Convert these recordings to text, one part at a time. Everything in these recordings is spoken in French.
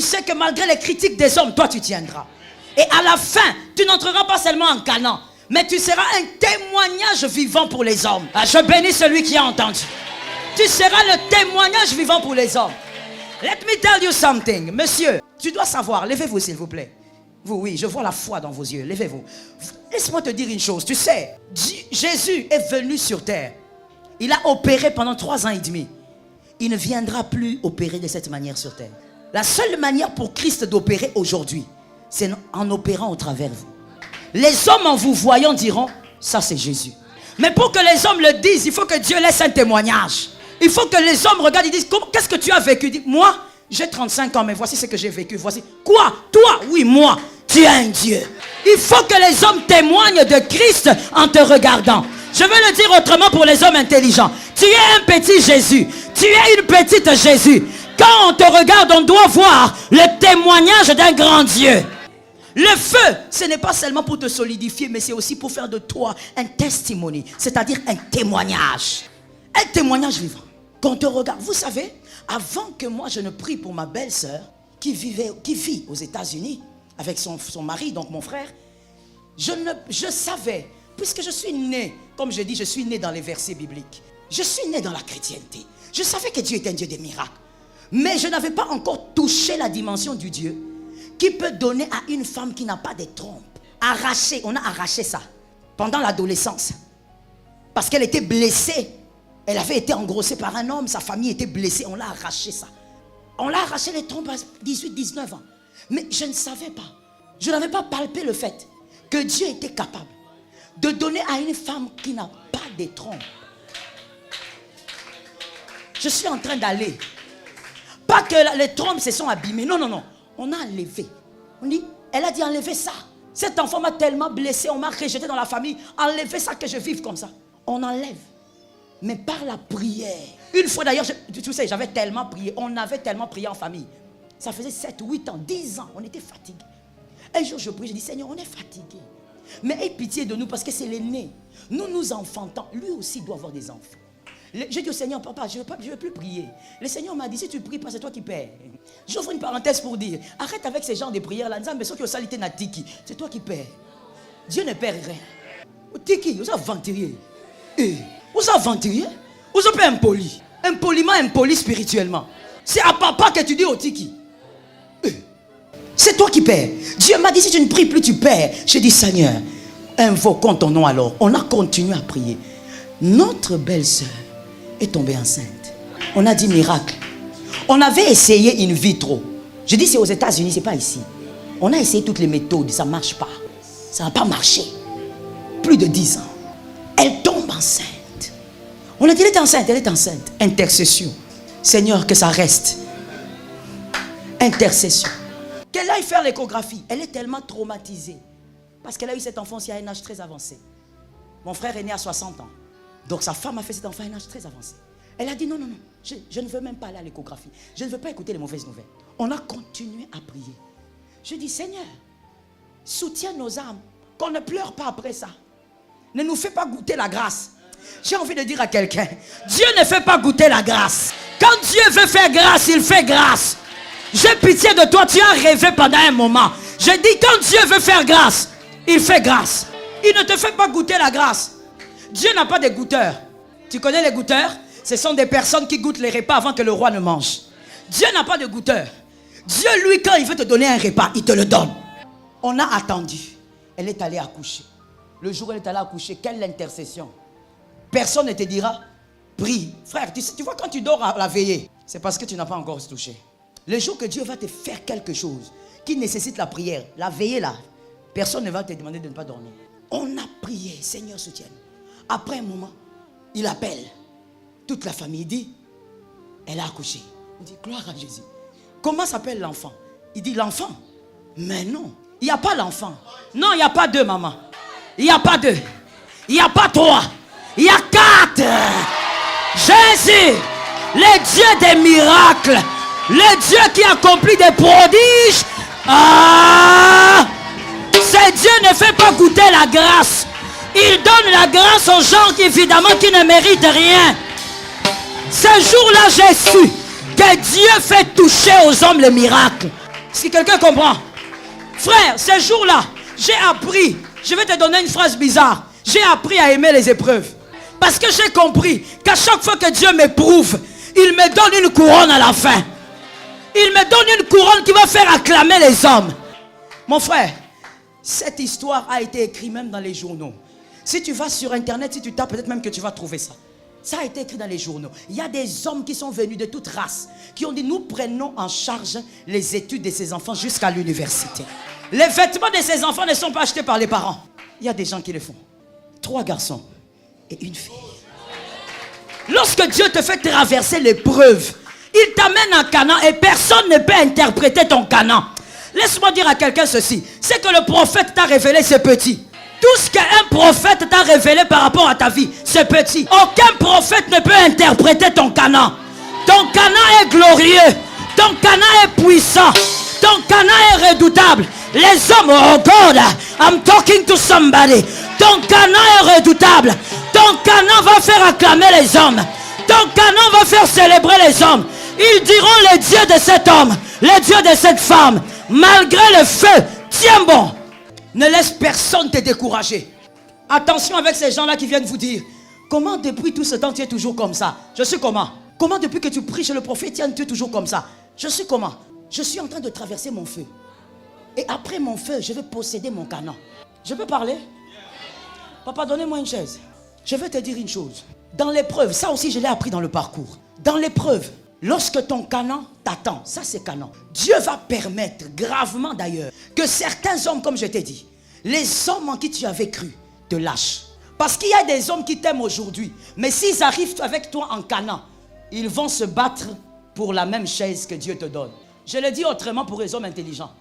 tu sais que malgré les critiques des hommes, toi tu tiendras. Et à la fin, tu n'entreras pas seulement en Canaan, mais tu seras un témoignage vivant pour les hommes. Ah, je bénis celui qui a entendu. Tu seras le témoignage vivant pour les hommes. Let me tell you something. Monsieur, tu dois savoir, levez-vous s'il vous plaît. Vous, oui, je vois la foi dans vos yeux, levez-vous. Laisse-moi te dire une chose, tu sais, Jésus est venu sur terre. Il a opéré pendant 3 ans et demi. Il ne viendra plus opérer de cette manière sur terre. La seule manière pour Christ d'opérer aujourd'hui, c'est en opérant au travers de vous. Les hommes en vous voyant diront, ça c'est Jésus. Mais pour que les hommes le disent, il faut que Dieu laisse un témoignage. Il faut que les hommes regardent et disent, qu'est-ce que tu as vécu? Dis, moi, j'ai 35 ans, mais voici ce que j'ai vécu. Voici. Quoi? Toi? Oui, moi. Tu es un Dieu. Il faut que les hommes témoignent de Christ en te regardant. Je vais le dire autrement pour les hommes intelligents. Tu es un petit Jésus. Tu es une petite Jésus. Quand on te regarde, on doit voir le témoignage d'un grand Dieu. Le feu, ce n'est pas seulement pour te solidifier, mais c'est aussi pour faire de toi un testimony, c'est-à-dire un témoignage. Un témoignage vivant. Quand on te regarde, vous savez, avant que moi je ne prie pour ma belle-sœur qui vit aux États-Unis avec son mari, donc mon frère, je savais, puisque je suis né, comme je dis, je suis né dans les versets bibliques. Je suis né dans la chrétienté. Je savais que Dieu est un Dieu des miracles. Mais je n'avais pas encore touché la dimension du Dieu qui peut donner à une femme qui n'a pas de trompe. On a arraché ça pendant l'adolescence. Parce qu'elle était blessée. Elle avait été engrossée par un homme, sa famille était blessée. On l'a arraché ça. On l'a arraché les trompes à 18, 19 ans. Mais je ne savais pas. Je n'avais pas palpé le fait que Dieu était capable de donner à une femme qui n'a pas de trompe. Je suis en train d'aller. Pas que les trompes se sont abîmées. Non, non, non. On a enlevé. On dit, elle a dit enlevez ça. Cet enfant m'a tellement blessé, on m'a rejeté dans la famille. Enlevez ça que je vive comme ça. On enlève. Mais par la prière. Une fois d'ailleurs, tu sais, j'avais tellement prié. On avait tellement prié en famille. Ça faisait 7, 8 ans, 10 ans. On était fatigués. Un jour, je prie, je dis, Seigneur, on est fatigués. Mais aie pitié de nous parce que c'est l'aîné. Nous enfantons. Lui aussi doit avoir des enfants. J'ai dit au Seigneur, papa, je ne veux plus prier. Le Seigneur m'a dit, si tu pries pas, c'est toi qui perds. J'ouvre une parenthèse pour dire, arrête avec ces genres de prières-là. C'est toi qui perds. Dieu ne perd rien. Tiki, vous avez ventilé. Vous avez ventilé. Vous avez impoli. Impoliment, impoli spirituellement. C'est à papa que tu dis au Tiki. C'est toi qui perds. Dieu m'a dit, si tu ne pries plus, tu perds. J'ai dit, Seigneur, invoquons ton nom alors. On a continué à prier. Notre belle-sœur est tombée enceinte. On a dit miracle. On avait essayé in vitro. Je dis c'est aux États-Unis, c'est pas ici. On a essayé toutes les méthodes, ça ne marche pas. Ça n'a pas marché. Plus de 10 ans. Elle tombe enceinte. On a dit elle est enceinte. Intercession. Seigneur, que ça reste. Intercession. Qu'elle aille faire l'échographie. Elle est tellement traumatisée. Parce qu'elle a eu cet enfant aussi à un âge très avancé. Mon frère est né à 60 ans. Donc sa femme a fait cet enfant à un âge très avancé. Elle a dit non, je ne veux même pas aller à l'échographie. Je ne veux pas écouter les mauvaises nouvelles. On a continué à prier. Je dis Seigneur, soutiens nos âmes. Qu'on ne pleure pas après ça. Ne nous fais pas goûter la grâce. J'ai envie de dire à quelqu'un, Dieu ne fait pas goûter la grâce. Quand Dieu veut faire grâce, il fait grâce. J'ai pitié de toi, tu as rêvé pendant un moment. Je dis quand Dieu veut faire grâce, il fait grâce. Il ne te fait pas goûter la grâce. Dieu n'a pas de goûteurs. Tu connais les goûteurs? Ce sont des personnes qui goûtent les repas avant que le roi ne mange. Dieu n'a pas de goûteurs. Dieu, lui, quand il veut te donner un repas, il te le donne. On a attendu. Elle est allée accoucher. Le jour où elle est allée accoucher, quelle intercession. Personne ne te dira, prie. Frère, tu vois quand tu dors à la veillée, c'est parce que tu n'as pas encore se touché. Le jour que Dieu va te faire quelque chose qui nécessite la prière, la veillée là, personne ne va te demander de ne pas dormir. On a prié, Seigneur soutienne. Après un moment, il appelle. Toute la famille dit, elle a accouché. On dit, gloire à Jésus. Comment s'appelle l'enfant? Il dit, l'enfant? Mais non, il n'y a pas l'enfant. Non, il n'y a pas 2, maman. Il n'y a pas 2. Il n'y a pas 3. Il y a 4. Jésus, le Dieu des miracles, le Dieu qui accomplit des prodiges. Ce Dieu ne fait pas goûter la grâce. Il donne la grâce aux gens qui, évidemment, qui ne méritent rien. Ce jour-là, j'ai su que Dieu fait toucher aux hommes le miracle. Si quelqu'un comprend. Frère, ces jours-là, j'ai appris. Je vais te donner une phrase bizarre. J'ai appris à aimer les épreuves. Parce que j'ai compris qu'à chaque fois que Dieu m'éprouve, il me donne une couronne à la fin. Il me donne une couronne qui va faire acclamer les hommes. Mon frère, cette histoire a été écrite même dans les journaux. Si tu vas sur internet, si tu tapes, peut-être même que tu vas trouver ça. Ça a été écrit dans les journaux. Il y a des hommes qui sont venus de toute race, qui ont dit, nous prenons en charge les études de ces enfants jusqu'à l'université. Les vêtements de ces enfants ne sont pas achetés par les parents. Il y a des gens qui le font. 3 garçons et une fille. Lorsque Dieu te fait traverser l'épreuve, il t'amène en Canaan et personne ne peut interpréter ton Canaan. Laisse-moi dire à quelqu'un ceci. C'est que le prophète t'a révélé, c'est petit. Tout ce qu'un prophète t'a révélé par rapport à ta vie, c'est petit. Aucun prophète ne peut interpréter ton Canaan. Ton Canaan est glorieux. Ton Canaan est puissant. Ton Canaan est redoutable. Les hommes, oh God, I'm talking to somebody. Ton Canaan est redoutable. Ton Canaan va faire acclamer les hommes. Ton Canaan va faire célébrer les hommes. Ils diront le Dieu de cet homme, le Dieu de cette femme. Malgré le feu, tiens bon. Ne laisse personne te décourager. Attention avec ces gens-là qui viennent vous dire, comment depuis tout ce temps tu es toujours comme ça? Je suis comment? Comment depuis que tu pries chez le prophète, tu es toujours comme ça? Je suis comment? Je suis en train de traverser mon feu. Et après mon feu, je vais posséder mon Canaan. Je peux parler? Papa, donnez-moi une chaise. Je vais te dire une chose. Dans l'épreuve, ça aussi je l'ai appris dans le parcours. Dans l'épreuve, lorsque ton Canaan t'attend, ça c'est Canaan. Dieu va permettre, gravement d'ailleurs, que certains hommes, comme je t'ai dit, les hommes en qui tu avais cru, te lâchent. Parce qu'il y a des hommes qui t'aiment aujourd'hui, mais s'ils arrivent avec toi en Canaan, ils vont se battre pour la même chaise que Dieu te donne. Je le dis autrement pour les hommes intelligents.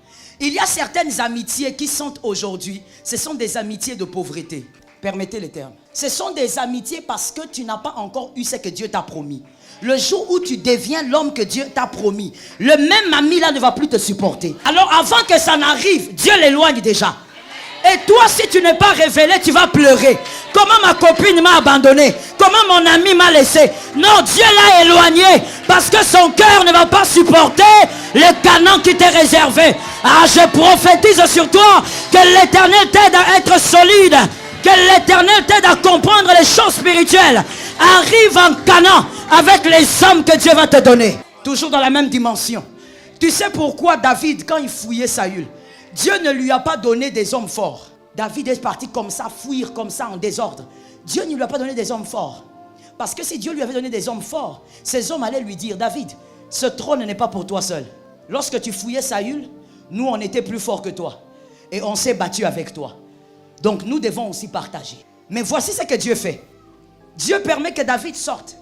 Il y a certaines amitiés qui sont aujourd'hui, ce sont des amitiés de pauvreté. Permettez les termes. Ce sont des amitiés parce que tu n'as pas encore eu ce que Dieu t'a promis. Le jour où tu deviens l'homme que Dieu t'a promis, le même ami là ne va plus te supporter. Alors avant que ça n'arrive, Dieu l'éloigne déjà. Et toi, si tu n'es pas révélé, tu vas pleurer. Comment ma copine m'a abandonné? Comment mon ami m'a laissé? Non, Dieu l'a éloigné parce que son cœur ne va pas supporter le Canaan qui t'est réservé. Ah, je prophétise sur toi que l'Éternel t'aide à être solide, que l'Éternel t'aide à comprendre les choses spirituelles. Arrive en Canaan avec les hommes que Dieu va te donner. Toujours dans la même dimension. Tu sais pourquoi David, quand il fouillait Saül, Dieu ne lui a pas donné des hommes forts. David est parti comme ça, fuir comme ça en désordre. Dieu ne lui a pas donné des hommes forts. Parce que si Dieu lui avait donné des hommes forts, ces hommes allaient lui dire, David, ce trône n'est pas pour toi seul. Lorsque tu fouillais Saül, nous on était plus forts que toi. Et on s'est battu avec toi. Donc nous devons aussi partager. Mais voici ce que Dieu fait. Dieu permet que David sorte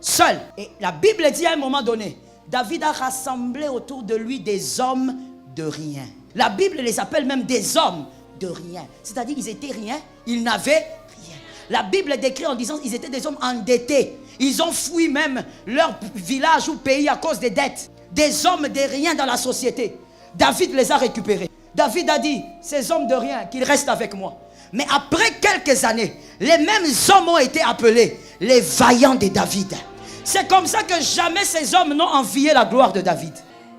seul. Et la Bible dit à un moment donné, David a rassemblé autour de lui des hommes de rien. La Bible les appelle même des hommes de rien. C'est-à-dire qu'ils étaient rien, ils n'avaient rien. La Bible décrit en disant qu'ils étaient des hommes endettés. Ils ont fui même leur village ou pays à cause des dettes. Des hommes de rien dans la société. David les a récupérés. David a dit, ces hommes de rien, qu'ils restent avec moi. Mais après quelques années, les mêmes hommes ont été appelés les vaillants de David. C'est comme ça que jamais ces hommes n'ont envié la gloire de David.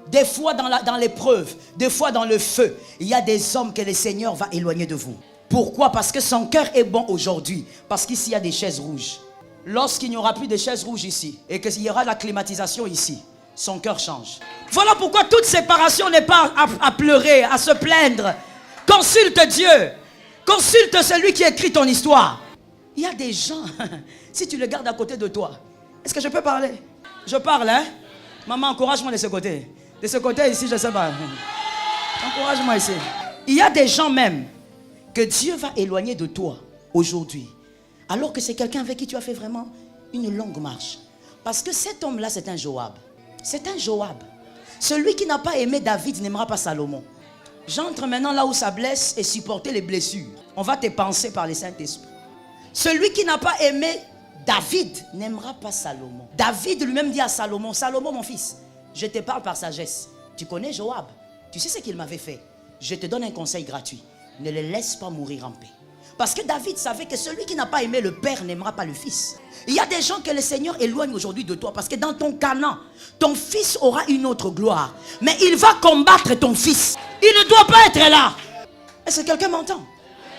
Des fois dans l'épreuve, des fois dans le feu, il y a des hommes que le Seigneur va éloigner de vous. Pourquoi? Parce que son cœur est bon aujourd'hui. Parce qu'ici il y a des chaises rouges. Lorsqu'il n'y aura plus de chaises rouges ici et qu'il y aura la climatisation ici, son cœur change. Voilà pourquoi toute séparation n'est pas à pleurer, à se plaindre. Consulte Dieu. Consulte celui qui écrit ton histoire. Il y a des gens, si tu le gardes à côté de toi, est-ce que je peux parler? Je parle, hein? Maman, encourage-moi de ce côté. De ce côté ici, je ne sais pas. Encourage-moi ici. Il y a des gens même que Dieu va éloigner de toi aujourd'hui. Alors que c'est quelqu'un avec qui tu as fait vraiment une longue marche. Parce que cet homme-là, c'est un Joab. C'est un Joab. Celui qui n'a pas aimé David n'aimera pas Salomon. J'entre maintenant là où ça blesse et supporter les blessures. On va te penser par le Saint-Esprit. Celui qui n'a pas aimé David n'aimera pas Salomon. David lui-même dit à Salomon, Salomon mon fils, je te parle par sagesse. Tu connais Joab? Tu sais ce qu'il m'avait fait? Je te donne un conseil gratuit. Ne le laisse pas mourir en paix. Parce que David savait que celui qui n'a pas aimé le père n'aimera pas le fils. Il y a des gens que le Seigneur éloigne aujourd'hui de toi. Parce que dans ton Canaan, ton fils aura une autre gloire. Mais il va combattre ton fils. Il ne doit pas être là. Est-ce que quelqu'un m'entend?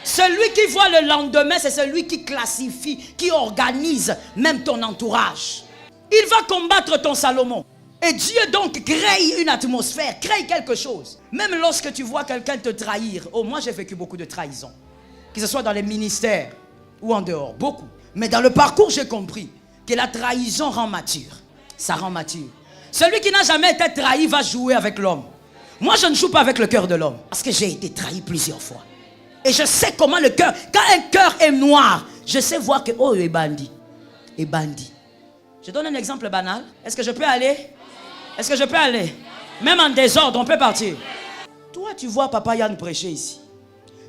Celui qui voit le lendemain, c'est celui qui classifie, qui organise même ton entourage. Il va combattre ton Salomon. Et Dieu donc crée une atmosphère, crée quelque chose. Même lorsque tu vois quelqu'un te trahir. Oh, moi j'ai vécu beaucoup de trahisons. Que ce soit dans les ministères ou en dehors, beaucoup. Mais dans le parcours, j'ai compris que la trahison rend mature. Ça rend mature. Celui qui n'a jamais été trahi va jouer avec l'homme. Moi, je ne joue pas avec le cœur de l'homme. Parce que j'ai été trahi plusieurs fois. Et je sais comment le cœur, quand un cœur est noir, je sais voir que, oh, il est bandit. Il est bandit. Je donne un exemple banal. Est-ce que je peux aller? Est-ce que je peux aller? Même en désordre, on peut partir. Toi, tu vois Papa Yann prêcher ici.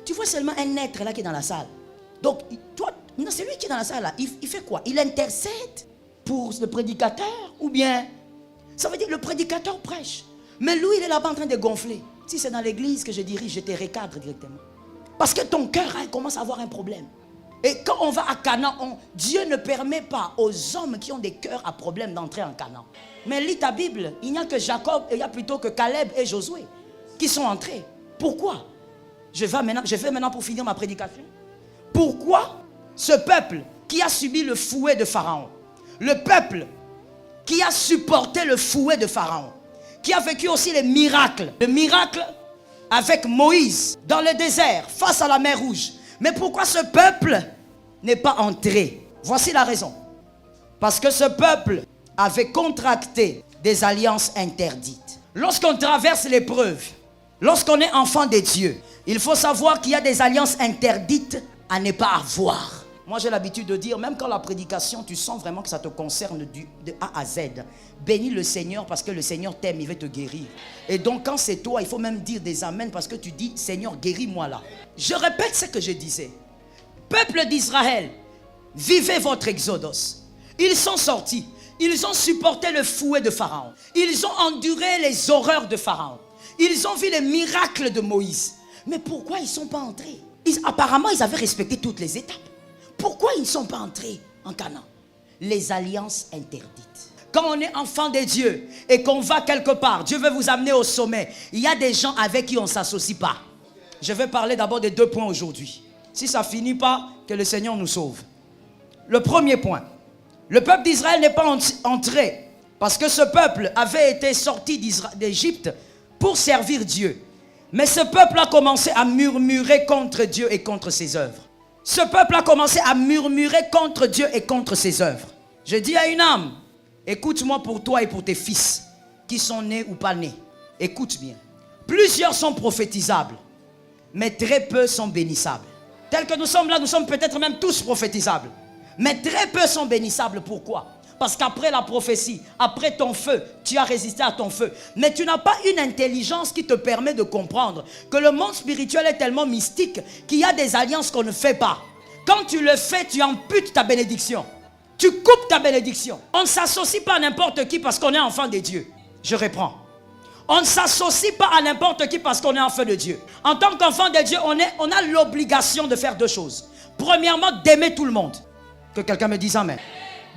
Tu vois seulement un être là qui est dans la salle. Donc, toi, c'est lui qui est dans la salle là. Il fait quoi? Il intercède pour le prédicateur? Ou bien, ça veut dire que le prédicateur prêche. Mais lui, il est là-bas en train de gonfler. Si c'est dans l'église que je dirige, je te recadre directement. Parce que ton cœur commence à avoir un problème. Et quand on va à Canaan, Dieu ne permet pas aux hommes qui ont des cœurs à problème d'entrer en Canaan. Mais lis ta Bible, il n'y a que Jacob et il y a plutôt que Caleb et Josué qui sont entrés. Pourquoi? Je vais maintenant pour finir ma prédication. Pourquoi ce peuple qui a subi le fouet de Pharaon, le peuple qui a supporté le fouet de Pharaon, qui a vécu aussi les miracles, le miracle avec Moïse dans le désert face à la mer Rouge. Mais pourquoi ce peuple n'est pas entré? Voici la raison. Parce que ce peuple avait contracté des alliances interdites. Lorsqu'on traverse l'épreuve, lorsqu'on est enfant de Dieu, il faut savoir qu'il y a des alliances interdites à ne pas avoir. Moi j'ai l'habitude de dire, même quand la prédication, tu sens vraiment que ça te concerne de A à Z. Bénis le Seigneur parce que le Seigneur t'aime, il veut te guérir. Et donc quand c'est toi, il faut même dire des amens parce que tu dis, Seigneur, guéris-moi là. Je répète ce que je disais. Peuple d'Israël, vivez votre exodus. Ils sont sortis. Ils ont supporté le fouet de Pharaon. Ils ont enduré les horreurs de Pharaon. Ils ont vu les miracles de Moïse. Mais pourquoi ils ne sont pas entrés? Apparemment, ils avaient respecté toutes les étapes. Pourquoi ils ne sont pas entrés en Canaan? Les alliances interdites. Quand on est enfant de Dieu et qu'on va quelque part, Dieu veut vous amener au sommet. Il y a des gens avec qui on ne s'associe pas. Je vais parler d'abord des 2 points aujourd'hui. Si ça ne finit pas, que le Seigneur nous sauve. Le premier point. Le peuple d'Israël n'est pas entré parce que ce peuple avait été sorti d'Égypte pour servir Dieu. Mais ce peuple a commencé à murmurer contre Dieu et contre ses œuvres. Ce peuple a commencé à murmurer contre Dieu et contre ses œuvres. Je dis à une âme, écoute-moi pour toi et pour tes fils qui sont nés ou pas nés. Écoute bien. Plusieurs sont prophétisables, mais très peu sont bénissables. Tel que nous sommes là, nous sommes peut-être même tous prophétisables. Mais très peu sont bénissables. Pourquoi? Parce qu'après la prophétie, après ton feu, tu as résisté à ton feu. Mais tu n'as pas une intelligence qui te permet de comprendre que le monde spirituel est tellement mystique qu'il y a des alliances qu'on ne fait pas. Quand tu le fais, tu amputes ta bénédiction. Tu coupes ta bénédiction. On ne s'associe pas à n'importe qui parce qu'on est enfant de Dieu. Je reprends. On ne s'associe pas à n'importe qui parce qu'on est enfant de Dieu. En tant qu'enfant de Dieu, on a l'obligation de faire 2 choses. Premièrement, d'aimer tout le monde. Que quelqu'un me dise amen.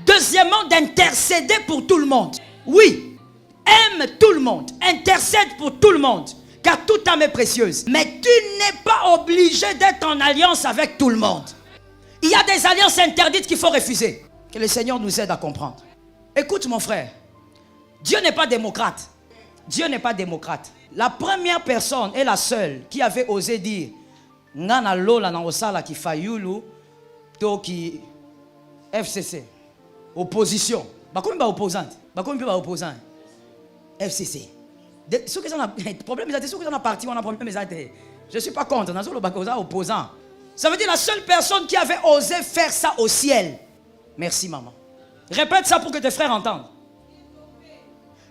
Deuxièmement, d'intercéder pour tout le monde. Oui, aime tout le monde. Intercède pour tout le monde. Car toute âme est précieuse. Mais tu n'es pas obligé d'être en alliance avec tout le monde. Il y a des alliances interdites qu'il faut refuser. Que le Seigneur nous aide à comprendre. Écoute mon frère. Dieu n'est pas démocrate. Dieu n'est pas démocrate. La première personne et la seule qui avait osé dire Ngana lola na osala ki fayulu to ki FCC. Opposition. Comment ba opposante? Comment ba opposant? FCC. Ceux qui ont un problème, ceux qui ont un parti, on a un problème. Je ne suis pas contre. On a un opposant. Ça veut dire la seule personne qui avait osé faire ça au ciel. Merci maman. Répète ça pour que tes frères entendent.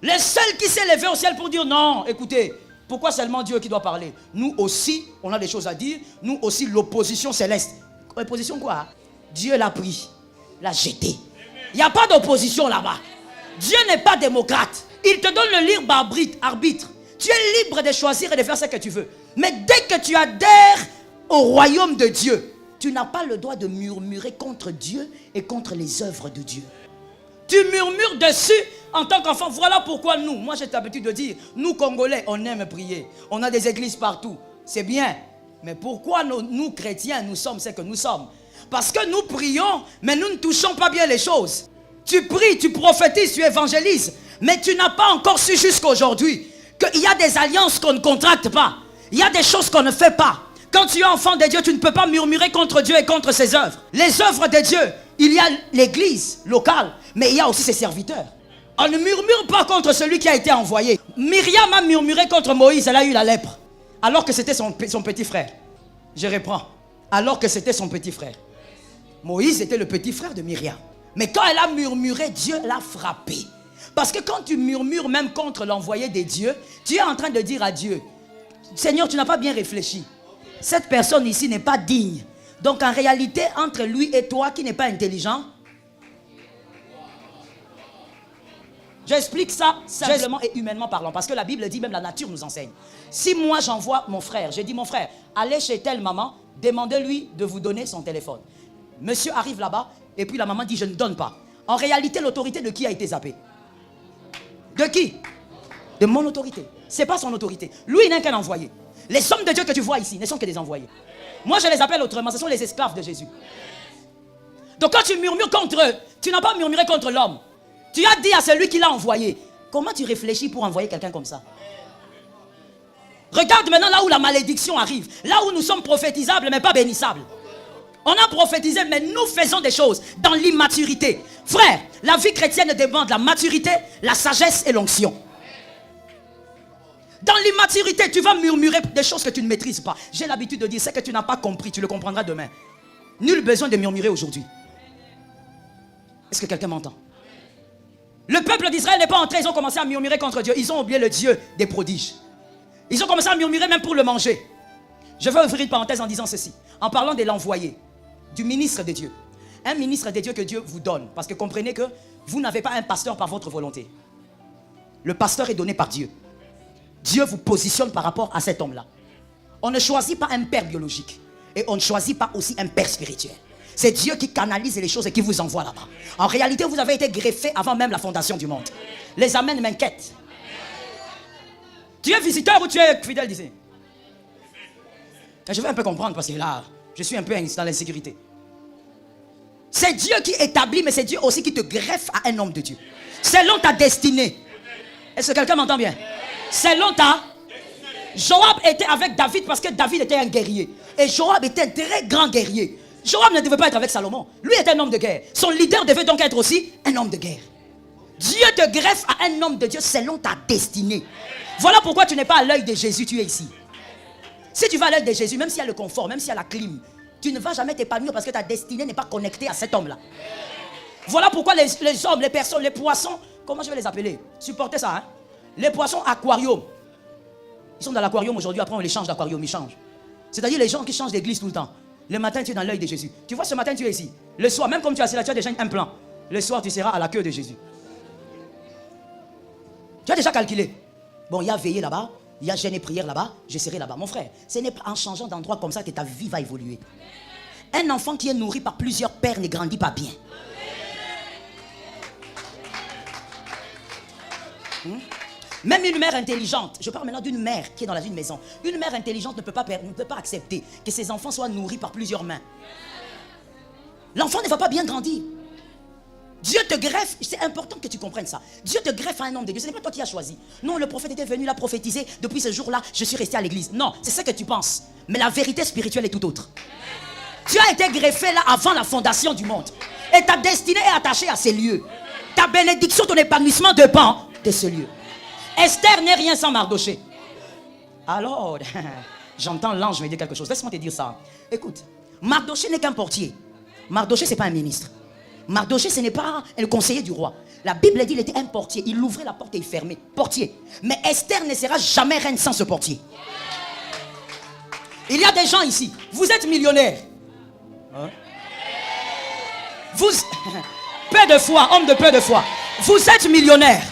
Le seul qui s'est levé au ciel pour dire non, écoutez, pourquoi seulement Dieu qui doit parler? Nous aussi, on a des choses à dire. Nous aussi, l'opposition céleste. Opposition quoi? Dieu l'a pris, l'a jeté. Il n'y a pas d'opposition là-bas. Dieu n'est pas démocrate. Il te donne le libre arbitre. Tu es libre de choisir et de faire ce que tu veux. Mais dès que tu adhères au royaume de Dieu, tu n'as pas le droit de murmurer contre Dieu et contre les œuvres de Dieu. Tu murmures dessus en tant qu'enfant. Voilà pourquoi moi j'ai l'habitude de dire, nous Congolais, on aime prier. On a des églises partout. C'est bien. Mais pourquoi nous chrétiens, nous sommes ce que nous sommes? Parce que nous prions, mais nous ne touchons pas bien les choses. Tu pries, tu prophétises, tu évangélises, mais tu n'as pas encore su jusqu'à aujourd'hui qu'il y a des alliances qu'on ne contracte pas. Il y a des choses qu'on ne fait pas. Quand tu es enfant de Dieu, tu ne peux pas murmurer contre Dieu et contre ses œuvres. Les œuvres de Dieu, il y a l'église locale, mais il y a aussi ses serviteurs. On ne murmure pas contre celui qui a été envoyé. Myriam a murmuré contre Moïse, elle a eu la lèpre. Alors que c'était son petit frère. Je reprends. Alors que c'était son petit frère. Moïse était le petit frère de Myriam. Mais quand elle a murmuré, Dieu l'a frappé. Parce que quand tu murmures même contre l'envoyé de Dieu, tu es en train de dire à Dieu, Seigneur, tu n'as pas bien réfléchi. Cette personne ici n'est pas digne. Donc en réalité, entre lui et toi qui n'est pas intelligent, j'explique ça simplement et humainement parlant. Parce que la Bible dit, même la nature nous enseigne. Si moi j'envoie mon frère, j'ai dit mon frère, allez chez telle maman, demandez-lui de vous donner son téléphone. Monsieur arrive là-bas, et puis la maman dit, je ne donne pas. En réalité, l'autorité de qui a été zappée? De qui? De mon autorité. Ce n'est pas son autorité. Lui, il n'est qu'un envoyé. Les hommes de Dieu que tu vois ici ne sont que des envoyés. Moi, je les appelle autrement. Ce sont les esclaves de Jésus. Donc quand tu murmures contre eux, tu n'as pas murmuré contre l'homme. Tu as dit à celui qui l'a envoyé. Comment tu réfléchis pour envoyer quelqu'un comme ça? Regarde maintenant là où la malédiction arrive. Là où nous sommes prophétisables mais pas bénissables. On a prophétisé, mais nous faisons des choses dans l'immaturité. Frère, la vie chrétienne demande la maturité, la sagesse et l'onction. Dans l'immaturité, tu vas murmurer des choses que tu ne maîtrises pas. J'ai l'habitude de dire, ce que tu n'as pas compris, tu le comprendras demain. Nul besoin de murmurer aujourd'hui. Est-ce que quelqu'un m'entend? Le peuple d'Israël n'est pas entré, ils ont commencé à murmurer contre Dieu. Ils ont oublié le Dieu des prodiges. Ils ont commencé à murmurer même pour le manger. Je vais ouvrir une parenthèse en disant ceci. En parlant de l'envoyé, du ministre de Dieu. Un ministre de Dieu que Dieu vous donne. Parce que comprenez que vous n'avez pas un pasteur par votre volonté. Le pasteur est donné par Dieu. Dieu vous positionne par rapport à cet homme-là. On ne choisit pas un père biologique. Et on ne choisit pas aussi un père spirituel. C'est Dieu qui canalise les choses et qui vous envoie là-bas. En réalité, vous avez été greffé avant même la fondation du monde. Les amens m'inquiètent. Tu es visiteur ou tu es fidèle d'ici? Je vais un peu comprendre parce que là, je suis un peu dans l'insécurité. C'est Dieu qui établit, mais c'est Dieu aussi qui te greffe à un homme de Dieu. Selon ta destinée. Est-ce que quelqu'un m'entend bien? Selon ta... Joab était avec David parce que David était un guerrier. Et Joab était un très grand guerrier. Joab ne devait pas être avec Salomon. Lui était un homme de guerre. Son leader devait donc être aussi un homme de guerre. Dieu te greffe à un homme de Dieu selon ta destinée. Voilà pourquoi tu n'es pas à l'œil de Jésus, tu es ici. Si tu vas à l'œil de Jésus, même s'il y a le confort, même s'il y a la clim, tu ne vas jamais t'épanouir parce que ta destinée n'est pas connectée à cet homme-là. Voilà pourquoi les hommes, les personnes, les poissons, comment je vais les appeler? Supportez ça, hein? Les poissons aquarium. Ils sont dans l'aquarium aujourd'hui, après on les change d'aquarium, ils changent. C'est-à-dire les gens qui changent d'église tout le temps. Le matin, tu es dans l'œil de Jésus. Tu vois, ce matin, tu es ici. Le soir, même comme tu es assis là, tu as déjà un plan. Le soir, tu seras à la queue de Jésus. Tu as déjà calculé. Bon, il y a veillé là-bas, il y a jeûne et prière là-bas, je serai là-bas. Mon frère, ce n'est pas en changeant d'endroit comme ça que ta vie va évoluer. Un enfant qui est nourri par plusieurs pères ne grandit pas bien. Même une mère intelligente, je parle maintenant d'une mère qui est dans une maison. Une mère intelligente ne peut pas accepter que ses enfants soient nourris par plusieurs mains. L'enfant ne va pas bien grandir. Dieu te greffe, c'est important que tu comprennes ça. Dieu te greffe à un homme de Dieu, ce n'est pas toi qui as choisi. Non, le prophète était venu, l'a prophétisé, depuis ce jour-là, je suis resté à l'église. Non, c'est ce que tu penses. Mais la vérité spirituelle est tout autre. Tu as été greffé là avant la fondation du monde. Et ta destinée est attachée à ces lieux. Ta bénédiction, ton épanouissement dépend de ce lieu. Esther n'est rien sans Mardoché. Alors, j'entends l'ange me dire quelque chose. Laisse-moi te dire ça. Écoute, Mardoché n'est qu'un portier. Mardoché, ce n'est pas un ministre. Mardoché, ce n'est pas le conseiller du roi. La Bible dit qu'il était un portier. Il ouvrait la porte et il fermait. Portier. Mais Esther ne sera jamais reine sans ce portier. Il y a des gens ici. Vous êtes millionnaires. Hein? Vous... peu de foi, homme de peu de foi. Vous êtes millionnaire.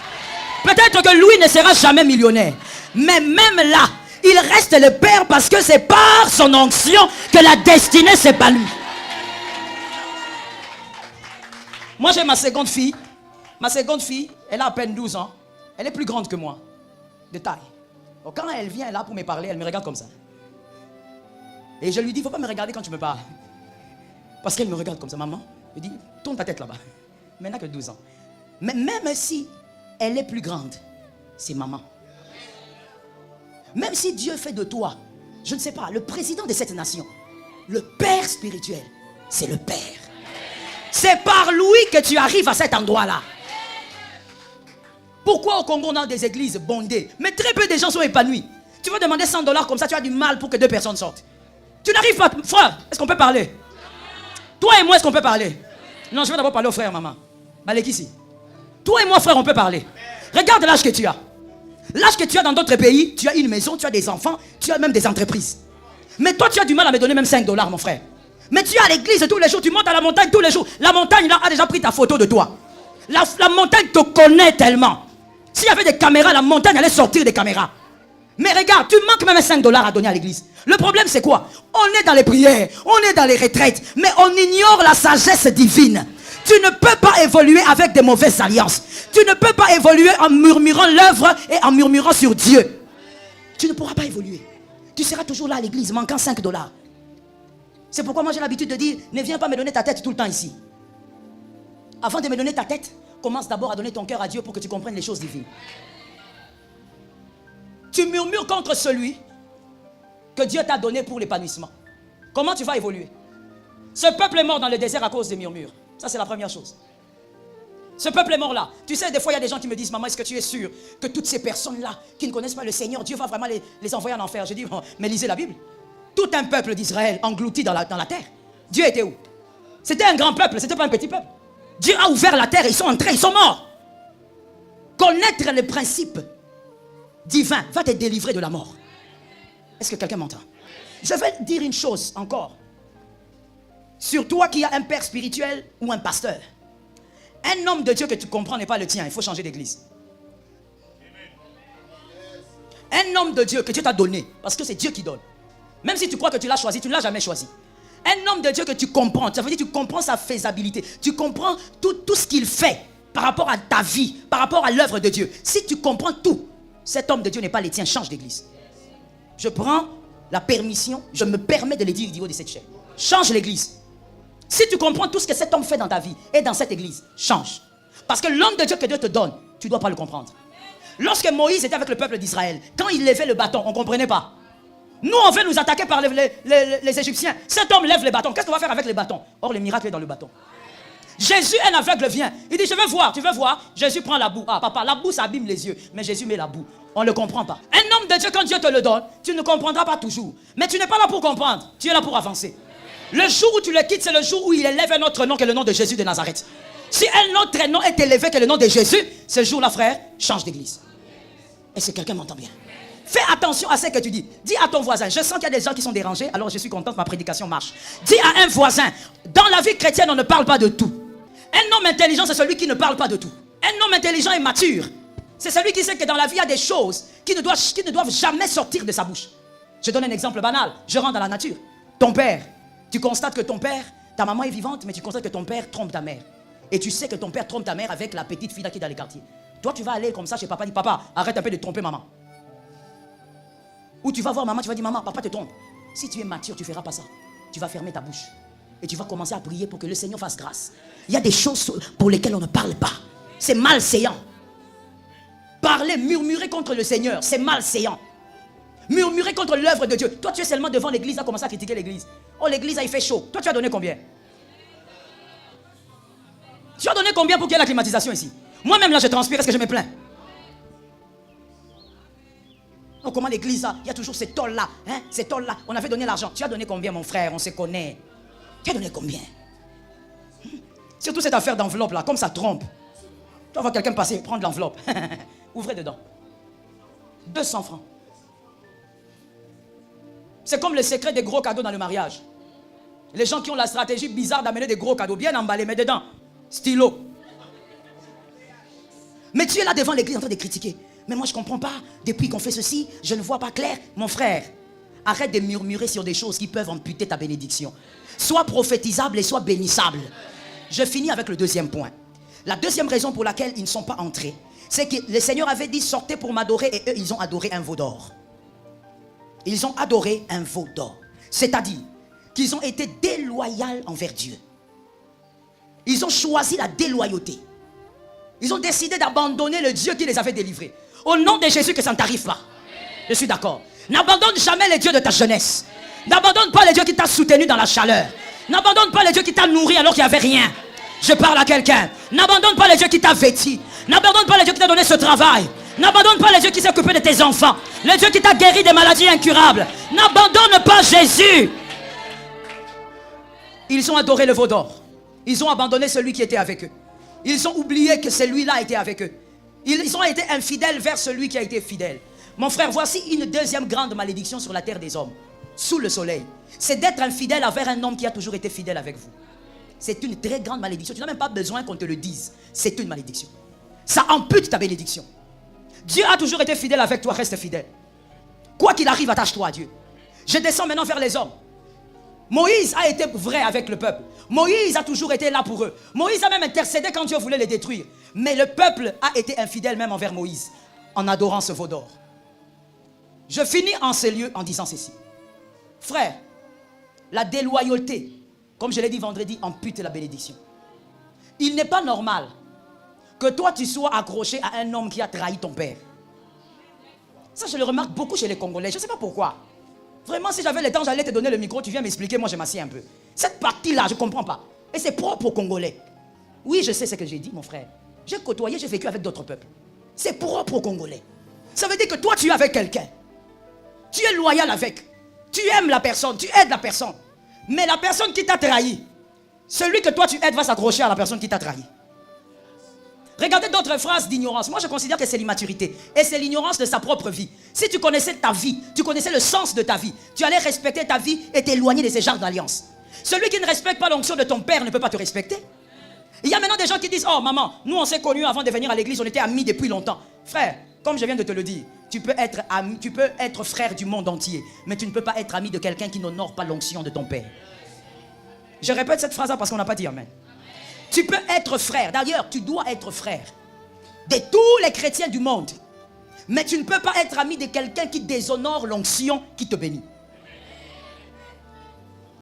Peut-être que lui ne sera jamais millionnaire. Mais même là, il reste le père parce que c'est par son onction que la destinée s'épanouit. Moi, j'ai ma seconde fille. Ma seconde fille, elle a à peine 12 ans. Elle est plus grande que moi, de taille. Donc, quand elle vient là pour me parler, elle me regarde comme ça. Et je lui dis, il ne faut pas me regarder quand tu me parles. Parce qu'elle me regarde comme ça, maman. Je dis, tourne ta tête là-bas. Mais elle n'a que 12 ans. Mais même si elle est plus grande, c'est maman. Même si Dieu fait de toi, je ne sais pas, le président de cette nation, le père spirituel, c'est le père. C'est par lui que tu arrives à cet endroit-là. Pourquoi au Congo on a des églises bondées, mais très peu de gens sont épanouis? Tu vas demander 100 $ comme ça, tu as du mal pour que 2 personnes sortent. Tu n'arrives pas, frère, est-ce qu'on peut parler? Toi et moi, est-ce qu'on peut parler? Non, je vais d'abord parler au frère, maman. Malek ici. Toi et moi, frère, on peut parler. Regarde l'âge que tu as. L'âge que tu as dans d'autres pays, tu as une maison, tu as des enfants, tu as même des entreprises. Mais toi, tu as du mal à me donner même 5 $, mon frère. Mais tu es à l'église tous les jours, tu montes à la montagne tous les jours. La montagne là a déjà pris ta photo de toi. La montagne te connaît tellement. S'il y avait des caméras, la montagne allait sortir des caméras. Mais regarde, tu manques même 5 $ à donner à l'église. Le problème c'est quoi? On est dans les prières, on est dans les retraites, mais on ignore la sagesse divine. Tu ne peux pas évoluer avec des mauvaises alliances. Tu ne peux pas évoluer en murmurant l'œuvre et en murmurant sur Dieu. Tu ne pourras pas évoluer. Tu seras toujours là à l'église, manquant 5 $. C'est pourquoi moi j'ai l'habitude de dire, ne viens pas me donner ta tête tout le temps ici. Avant de me donner ta tête, commence d'abord à donner ton cœur à Dieu pour que tu comprennes les choses divines. Tu murmures contre celui que Dieu t'a donné pour l'épanouissement. Comment tu vas évoluer? Ce peuple est mort dans le désert à cause des murmures. Ça, c'est la première chose. Ce peuple est mort là. Tu sais, des fois, il y a des gens qui me disent, maman, est-ce que tu es sûr que toutes ces personnes-là qui ne connaissent pas le Seigneur, Dieu va vraiment les envoyer en enfer? Je dis, oh, mais lisez la Bible. Tout un peuple d'Israël englouti dans la terre. Dieu était où? C'était un grand peuple, c'était pas un petit peuple. Dieu a ouvert la terre, ils sont entrés, ils sont morts. Connaître les principes divins va te délivrer de la mort. Est-ce que quelqu'un m'entend? Je vais dire une chose encore. Sur toi qui as un père spirituel ou un pasteur. Un homme de Dieu que tu comprends n'est pas le tien, il faut changer d'église. Un homme de Dieu que Dieu t'a donné, parce que c'est Dieu qui donne. Même si tu crois que tu l'as choisi, tu ne l'as jamais choisi. Un homme de Dieu que tu comprends, ça veut dire que tu comprends sa faisabilité. Tu comprends tout ce qu'il fait par rapport à ta vie, par rapport à l'œuvre de Dieu. Si tu comprends tout, cet homme de Dieu n'est pas le tien, change d'église. Je prends la permission, je me permets de le dire au niveau de cette chaîne. Change l'église. Si tu comprends tout ce que cet homme fait dans ta vie et dans cette église, change. Parce que l'homme de Dieu que Dieu te donne, tu ne dois pas le comprendre. Lorsque Moïse était avec le peuple d'Israël, quand il levait le bâton, on ne comprenait pas. Nous, on veut nous attaquer par les Égyptiens. Cet homme lève les bâtons. Qu'est-ce qu'on va faire avec les bâtons? Or, le miracle est dans le bâton. Jésus, un aveugle, vient. Il dit, je veux voir. Tu veux voir? Jésus prend la boue. Ah, papa, la boue, ça abîme les yeux. Mais Jésus met la boue. On ne le comprend pas. Un homme de Dieu, quand Dieu te le donne, tu ne comprendras pas toujours. Mais tu n'es pas là pour comprendre. Tu es là pour avancer. Le jour où tu le quittes, c'est le jour où il élève un autre nom que le nom de Jésus de Nazareth. Si un autre nom est élevé que le nom de Jésus, ce jour-là, frère, change d'église. Est-ce que quelqu'un m'entend bien? Fais attention à ce que tu dis. Dis à ton voisin, je sens qu'il y a des gens qui sont dérangés, alors je suis content que ma prédication marche. Dis à un voisin, dans la vie chrétienne, on ne parle pas de tout. Un homme intelligent, c'est celui qui ne parle pas de tout. Un homme intelligent et mature, c'est celui qui sait que dans la vie, il y a des choses qui ne doivent jamais sortir de sa bouche. Je donne un exemple banal. Je rentre dans la nature. Ton père, tu constates que ton père, ta maman est vivante, mais tu constates que ton père trompe ta mère. Et tu sais que ton père trompe ta mère avec la petite fille là qui est dans les quartiers. Toi, tu vas aller comme ça chez papa, dis papa, arrête un peu de tromper maman. Ou tu vas voir maman, tu vas dire maman, papa te trompe. Si tu es mature, tu ne feras pas ça. Tu vas fermer ta bouche. Et tu vas commencer à prier pour que le Seigneur fasse grâce. Il y a des choses pour lesquelles on ne parle pas. C'est malséant. Parler, murmurer contre le Seigneur, c'est malséant. Murmurer contre l'œuvre de Dieu. Toi, tu es seulement devant l'église, à commencer à critiquer l'église. Oh, l'église, il fait chaud. Toi, tu as donné combien? Tu as donné combien pour qu'il y ait la climatisation ici? Moi-même, là, je transpire. Est-ce que je me plains? Oh, comment l'église, il y a toujours ces tôles-là. Hein? Ces tôles-là. On avait donné l'argent. Tu as donné combien, mon frère? On se connaît. Tu as donné combien? Surtout cette affaire d'enveloppe-là, comme ça trompe. Tu vas voir quelqu'un passer, prendre l'enveloppe. Ouvrez dedans. 200 francs. C'est comme le secret des gros cadeaux dans le mariage. Les gens qui ont la stratégie bizarre d'amener des gros cadeaux, bien emballés, mais dedans, stylo. Mais tu es là devant l'église en train de critiquer. Mais moi je ne comprends pas, depuis qu'on fait ceci, je ne vois pas clair. Mon frère, arrête de murmurer sur des choses qui peuvent amputer ta bénédiction. Sois prophétisable et sois bénissable. Je finis avec le deuxième point. La deuxième raison pour laquelle ils ne sont pas entrés, c'est que le Seigneur avait dit sortez pour m'adorer et eux ils ont adoré un veau d'or. Ils ont adoré un veau d'or. C'est-à-dire qu'ils ont été déloyaux envers Dieu. Ils ont choisi la déloyauté. Ils ont décidé d'abandonner le Dieu qui les avait délivrés. Au nom de Jésus, que ça ne t'arrive pas. Je suis d'accord. N'abandonne jamais les dieux de ta jeunesse. N'abandonne pas les dieux qui t'a soutenu dans la chaleur. N'abandonne pas les dieux qui t'a nourri alors qu'il n'y avait rien. Je parle à quelqu'un. N'abandonne pas les dieux qui t'a vêti. N'abandonne pas les dieux qui t'a donné ce travail. N'abandonne pas les dieux qui s'est occupé de tes enfants. Les dieux qui t'a guéri des maladies incurables. N'abandonne pas Jésus. Ils ont adoré le veau d'or. Ils ont abandonné celui qui était avec eux. Ils ont oublié que celui-là était avec eux. Ils ont été infidèles vers celui qui a été fidèle. Mon frère, voici une deuxième grande malédiction sur la terre des hommes, sous le soleil. C'est d'être infidèle envers un homme qui a toujours été fidèle avec vous. C'est une très grande malédiction. Tu n'as même pas besoin qu'on te le dise. C'est une malédiction. Ça ampute ta bénédiction. Dieu a toujours été fidèle avec toi, reste fidèle. Quoi qu'il arrive, attache-toi à Dieu. Je descends maintenant vers les hommes. Moïse a été vrai avec le peuple. Moïse a toujours été là pour eux. Moïse a même intercédé quand Dieu voulait les détruire. Mais le peuple a été infidèle même envers Moïse, en adorant ce veau d'or. Je finis en ces lieux en disant ceci. Frère, la déloyauté, comme je l'ai dit vendredi, ampute la bénédiction. Il n'est pas normal que toi tu sois accroché à un homme qui a trahi ton père. Ça, je le remarque beaucoup chez les Congolais. Je ne sais pas pourquoi. Vraiment, si j'avais le temps, j'allais te donner le micro, tu viens m'expliquer, moi je m'assieds un peu. Cette partie-là, je ne comprends pas. Et c'est propre aux Congolais. Oui, je sais ce que j'ai dit, mon frère. J'ai côtoyé, j'ai vécu avec d'autres peuples. C'est propre aux Congolais. Ça veut dire que toi, tu es avec quelqu'un. Tu es loyal avec. Tu aimes la personne, tu aides la personne. Mais la personne qui t'a trahi, celui que toi tu aides va s'accrocher à la personne qui t'a trahi. Regardez d'autres phrases d'ignorance. Moi, je considère que c'est l'immaturité. Et c'est l'ignorance de sa propre vie. Si tu connaissais ta vie, tu connaissais le sens de ta vie, tu allais respecter ta vie et t'éloigner de ces genres d'alliances. Celui qui ne respecte pas l'onction de ton père ne peut pas te respecter. Il y a maintenant des gens qui disent, oh maman, nous on s'est connus avant de venir à l'église, on était amis depuis longtemps. Frère, comme je viens de te le dire, tu peux être frère du monde entier, mais tu ne peux pas être ami de quelqu'un qui n'honore pas l'onction de ton père. Je répète cette phrase-là parce qu'on n'a pas dit amen. Tu peux être frère, d'ailleurs tu dois être frère de tous les chrétiens du monde, mais tu ne peux pas être ami de quelqu'un qui déshonore l'onction qui te bénit.